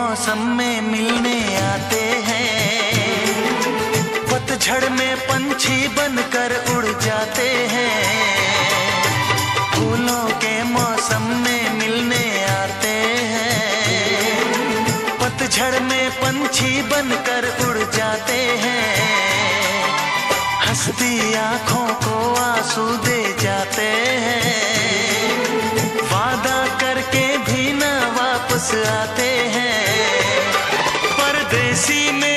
मौसम में मिलने आते हैं, पतझड़ में पंछी बनकर उड़ जाते हैं। फूलों के मौसम में मिलने आते हैं, पतझड़ में पंछी बनकर उड़ जाते हैं। हंसती आंखों को आंसू दे जाते हैं, वादा करके भी ना वापस आते हैं। परदेसी में